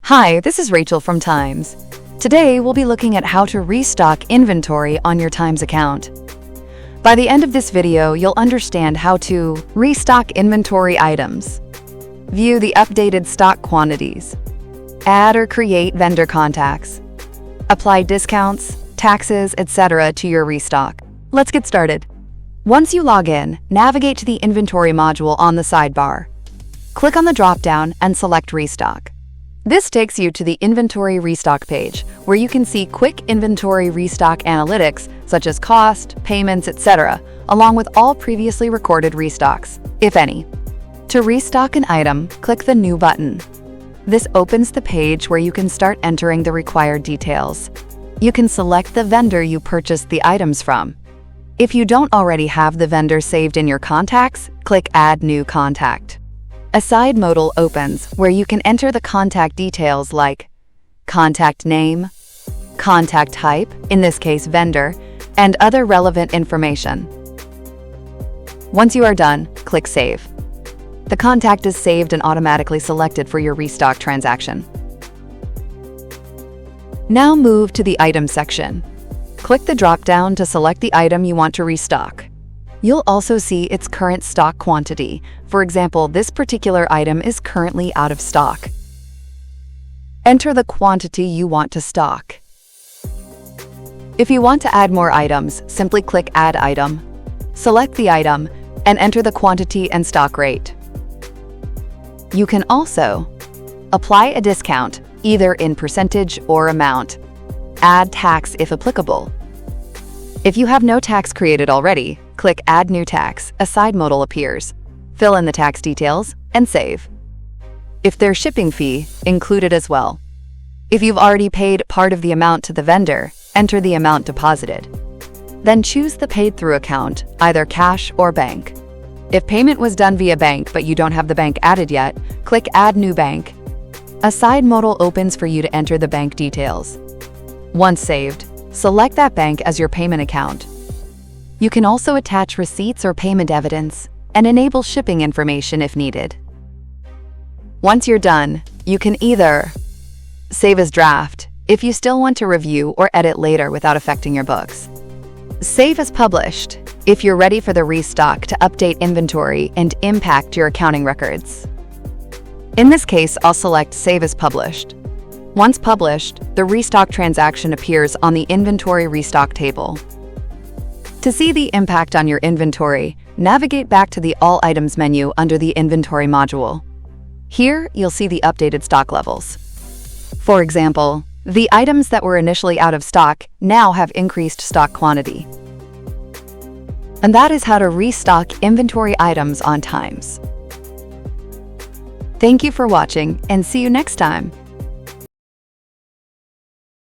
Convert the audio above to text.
Hi, this is Rachel from Tyms. Today, we'll be looking at how to restock inventory on your Tyms account. By the end of this video, you'll understand how to restock inventory items, view the updated stock quantities, add or create vendor contacts, apply discounts, taxes, etc. to your restock. Let's get started. Once you log in, navigate to the inventory module on the sidebar. Click on the drop-down and select Restock. This takes you to the Inventory Restock page, where you can see quick inventory restock analytics such as cost, payments, etc., along with all previously recorded restocks, if any. To restock an item, click the New button. This opens the page where you can start entering the required details. You can select the vendor you purchased the items from. If you don't already have the vendor saved in your contacts, click Add New Contact. A side modal opens where you can enter the contact details like contact name, contact type, in this case vendor, and other relevant information. Once you are done, click Save. The contact is saved and automatically selected for your restock transaction. Now move to the Item section. Click the drop-down to select the item you want to restock. You'll also see its current stock quantity. For example, this particular item is currently out of stock. Enter the quantity you want to stock. If you want to add more items, simply click Add Item, select the item, and enter the quantity and stock rate. You can also apply a discount, either in percentage or amount. Add tax if applicable. If you have no tax created already, click Add New Tax, a side modal appears. Fill in the tax details and save. If there's shipping fee, include it as well. If you've already paid part of the amount to the vendor, enter the amount deposited. Then choose the paid through account, either cash or bank. If payment was done via bank but you don't have the bank added yet, click Add New Bank. A side modal opens for you to enter the bank details. Once saved, select that bank as your payment account. You can also attach receipts or payment evidence and enable shipping information if needed. Once you're done, you can either save as draft if you still want to review or edit later without affecting your books. Save as published if you're ready for the restock to update inventory and impact your accounting records. In this case, I'll select Save as published. Once published, the restock transaction appears on the Inventory Restock table. To see the impact on your inventory, navigate back to the All Items menu under the Inventory module. Here, you'll see the updated stock levels. For example, the items that were initially out of stock now have increased stock quantity. And that is how to restock inventory items on Tyms. Thank you for watching, and see you next time.